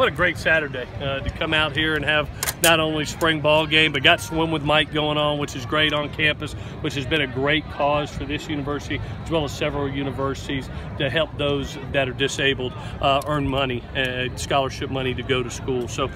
what a great Saturday to come out here and have not only spring ball game, but got Swim with Mike going on, which is great on campus, which has been a great cause for this university, as well as several universities, to help those that are disabled earn money, scholarship money to go to school. So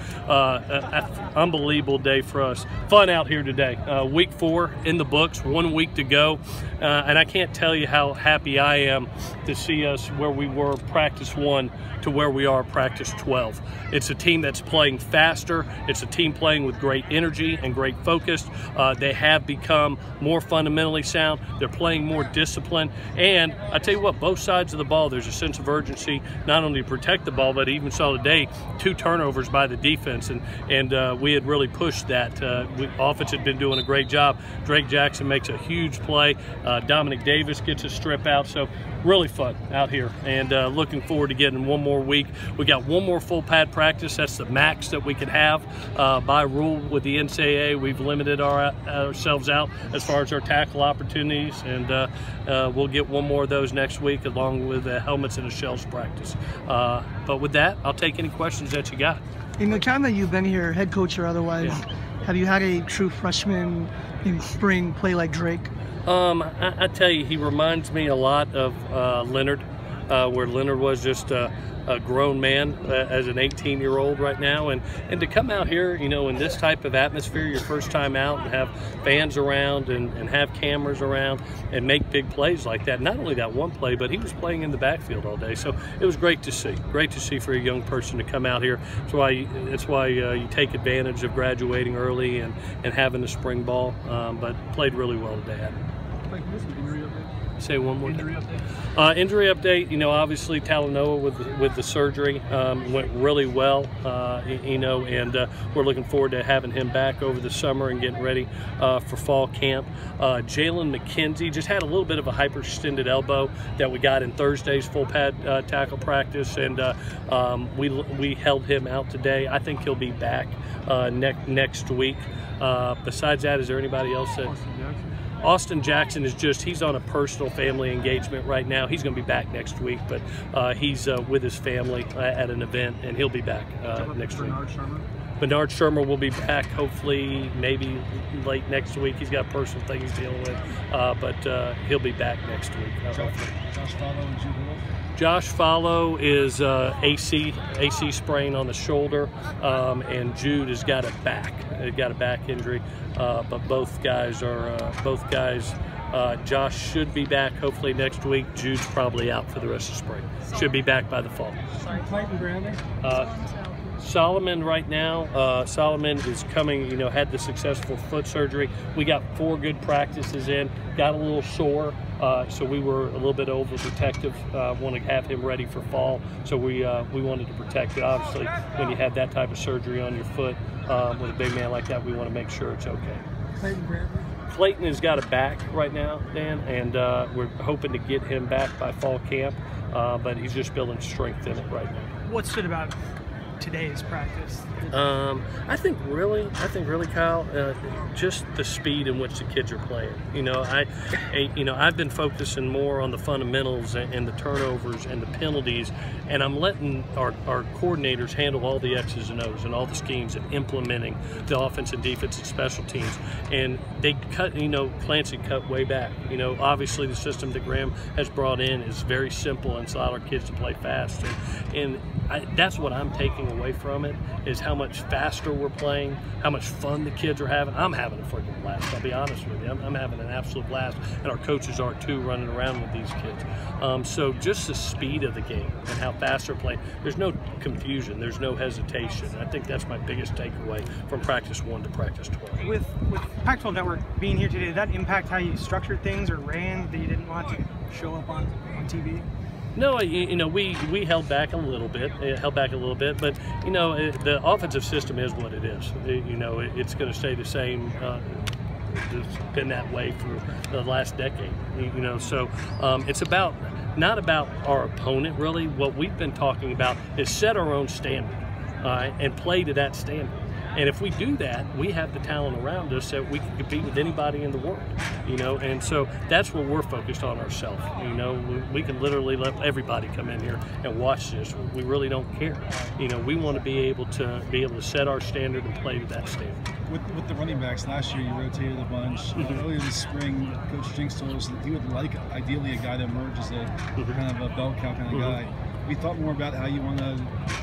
unbelievable day for us. Fun out here today. Week 4 in the books, 1 week to go. And I can't tell you how happy I am to see us where we were practice 1 to where we are practice 12. It's a team that's playing faster. It's a team playing with great energy and great focus. They have become more fundamentally sound. They're playing more disciplined. And I tell you what, both sides of the ball, there's a sense of urgency, not only to protect the ball, but I even saw today 2 turnovers by the defense. And we had really pushed that. Offense had been doing a great job. Drake Jackson makes a huge play. Dominic Davis gets a strip out. So really fun out here, and looking forward to getting one more week. We got one more full pad practice. That's the max that we can have by rule with the NCAA. We've limited ourselves out as far as our tackle opportunities, and we'll get one more of those next week, along with helmets and a shells practice. But with that, I'll take any questions that you got. In the time that you've been here, head coach or otherwise, have you had a true freshman in spring play like Drake? I tell you, he reminds me a lot of Leonard, where Leonard was just a grown man as an 18-year-old right now, and to come out here, you know, in this type of atmosphere, your first time out, and have fans around and have cameras around and make big plays like that. Not only that one play, but he was playing in the backfield all day, so it was great to see. Great to see for a young person to come out here. That's why you take advantage of graduating early and having the spring ball, but played really well today. Injury update? Say one more injury time. Update? Injury update, you know, obviously Talanoa with the surgery went really well, you know, and we're looking forward to having him back over the summer and getting ready for fall camp. Jalen McKenzie just had a little bit of a hyperextended elbow that we got in Thursday's full pad tackle practice, and we held him out today. I think he'll be back next week. Besides that, is there anybody else that... Austin Jackson is he's on a personal family engagement right now. He's going to be back next week, but he's with his family at an event, and he'll be back next week. Bernard Shermer will be back, hopefully, maybe late next week. He's got personal things he's dealing with, but he'll be back next week. Josh Follow and Jude Wolf? Josh Follow is AC sprain on the shoulder, and Jude has got a back injury. But both guys Josh should be back hopefully next week. Jude's probably out for the rest of spring. Should be back by the fall. Solomon right now, Solomon is coming, you know, had the successful foot surgery. We got 4 good practices in, got a little sore, so we were a little bit overprotective, want to have him ready for fall, so we wanted to protect it. Obviously, when you have that type of surgery on your foot with a big man like that, we want to make sure it's okay. Clayton has got a back right now, Dan, and we're hoping to get him back by fall camp, but he's just building strength in it right now. What stood about today's practice? I think really, Kyle, just the speed in which the kids are playing. You know, I've been focusing more on the fundamentals and the turnovers and the penalties, and I'm letting our coordinators handle all the X's and O's and all the schemes and implementing the offense and defense and special teams. And they cut, you know, Clancy cut way back. You know, obviously the system that Graham has brought in is very simple and it's allowed our kids to play fast. And that's what I'm taking away from it, is how much faster we're playing, how much fun the kids are having. I'm having a freaking blast, I'll be honest with you. I'm having an absolute blast, and our coaches are too, running around with these kids. So just the speed of the game and how fast they're playing, there's no confusion, there's no hesitation. I think that's my biggest takeaway from practice 1 to practice 12. With Pac-12 Network being here today, did that impact how you structured things or ran that you didn't want to show up on TV? No, you know, we held back a little bit. But you know, the offensive system is what it is. You know, it's going to stay the same. It's been that way for the last decade. You know, so it's not about our opponent really. What we've been talking about is set our own standard, and play to that standard. And if we do that, we have the talent around us that we can compete with anybody in the world, you know. And so that's what we're focused on ourselves. You know, we can literally let everybody come in here and watch this. We really don't care. You know, we want to be able to set our standard and play to that standard. With the running backs, last year you rotated a bunch. Earlier this spring, Coach Jinks told us that he would like, ideally, a guy to emerge as a kind of a bell cow kind of guy. Have you thought more about how you want to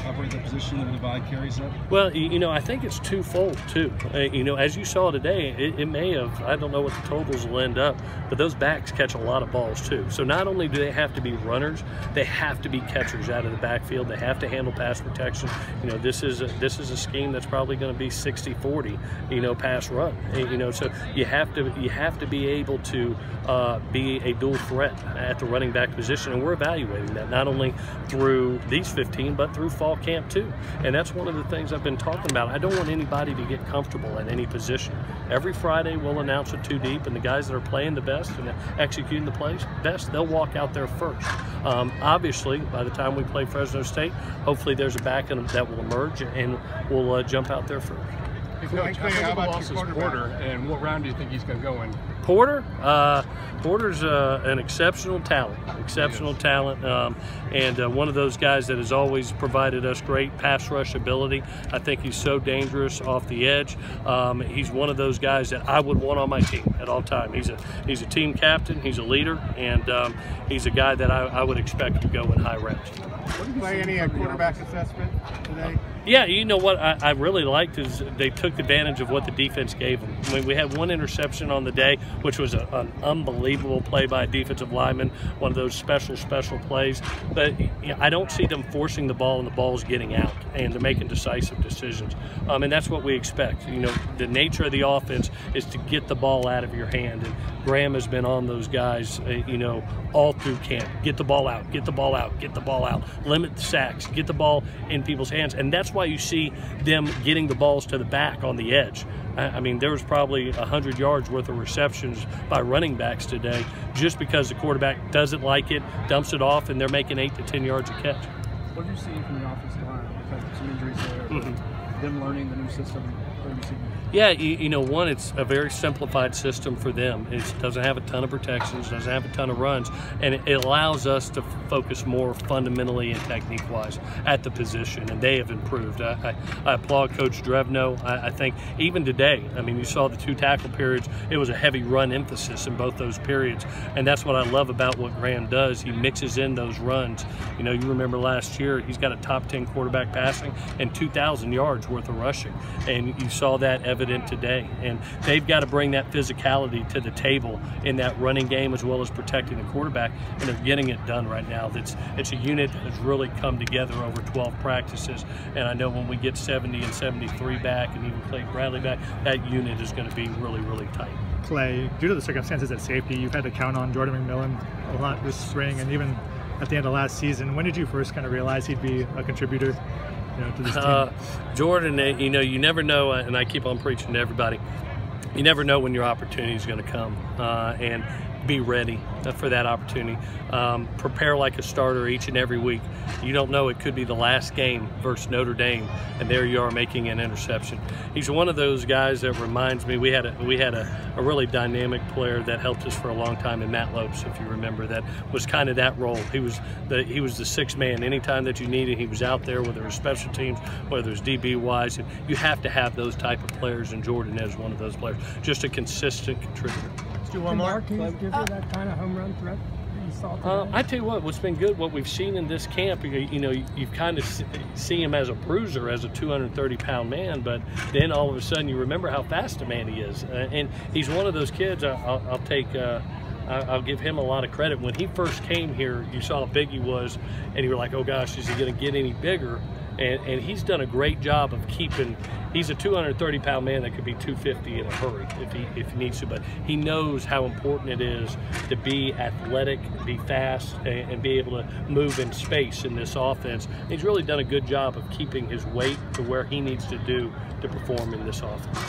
operate that position and divide carries up? Well, you know, I think it's twofold too. You know, as you saw today, it may have, I don't know what the totals will end up, but those backs catch a lot of balls too. So not only do they have to be runners, they have to be catchers out of the backfield. They have to handle pass protection. You know, this is a scheme that's probably going to be 60-40, you know, pass run. You know, so you have to be able to be a dual threat at the running back position, and we're evaluating that not only through these 15, but through fall camp too. And that's one of the things I've been talking about. I don't want anybody to get comfortable at any position. Every Friday we'll announce a 2 deep, and the guys that are playing the best and executing the plays best, they'll walk out there first. Obviously, by the time we play Fresno State, hopefully there's a back that will emerge, and we'll jump out there first. Coach, how about your Porter, and what round do you think he's going to go in? Porter? Porter's an exceptional talent, and one of those guys that has always provided us great pass rush ability. I think he's so dangerous off the edge. He's one of those guys that I would want on my team at all time. He's a team captain, he's a leader, and he's a guy that I would expect to go in high reps. Play any quarterback assessment today? Yeah, you know what I really liked is they took advantage of what the defense gave them. I mean, we had one interception on the day, which was an unbelievable play by a defensive lineman, one of those special plays. But you know, I don't see them forcing the ball and the ball's getting out, and they're making decisive decisions. And that's what we expect. You know, the nature of the offense is to get the ball out of your hand, and Graham has been on those guys, you know, all through camp. Get the ball out, get the ball out, get the ball out. Limit the sacks, get the ball in people's hands, and that's why you see them getting the balls to the back on the edge. I mean, there was probably 100 yards worth of receptions by running backs today just because the quarterback doesn't like it, dumps it off, and they're making 8 to 10 yards a catch. What have you seen from the offensive line? You've had some injuries there. Them learning the new system. What have you seen? Yeah, you know, one, it's a very simplified system for them. It doesn't have a ton of protections, doesn't have a ton of runs, and it allows us to focus more fundamentally and technique-wise at the position, and they have improved. I applaud Coach Drevno. I think even today, I mean, you saw the 2 tackle periods, it was a heavy run emphasis in both those periods, and that's what I love about what Graham does. He mixes in those runs. You know, you remember last year, he's got a top 10 quarterback passing and 2,000 yards worth of rushing, and you saw that evident today. And they've got to bring that physicality to the table in that running game as well as protecting the quarterback, and they're getting it done right now. It's a unit that has really come together over 12 practices, and I know when we get 70 and 73 back and even Clay Bradley back, that unit is going to be really, really tight. Clay, due to the circumstances at safety, you've had to count on Jordan McMillan a lot this spring, and even at the end of last season. When did you first kind of realize he'd be a contributor, you know, to this team? Jordan, you know, you never know, and I keep on preaching to everybody, you never know when your opportunity is going to come, and be ready for that opportunity. Prepare like a starter each and every week. You don't know, it could be the last game versus Notre Dame, and there you are making an interception. He's one of those guys that reminds me, we had a really dynamic player that helped us for a long time in Matt Lopes, if you remember. That was kind of that role. He was the sixth man. Anytime that you needed, he was out there, whether it was special teams, whether it was DB wise. And you have to have those type of players, and Jordan is one of those players. Just a consistent contributor. Do one more. Give you that kind of home run threat that you saw today? I tell you what's been good, what we've seen in this camp, you know, you've kind of see him as a bruiser, as a 230-pound man, but then all of a sudden you remember how fast a man he is. And he's one of those kids, I'll give him a lot of credit. When he first came here, you saw how big he was, and you were like, oh gosh, is he going to get any bigger? And he's done a great job of keeping. He's a 230-pound man that could be 250 in a hurry if he needs to, but he knows how important it is to be athletic, be fast, and be able to move in space in this offense. He's really done a good job of keeping his weight to where he needs to do to perform in this offense.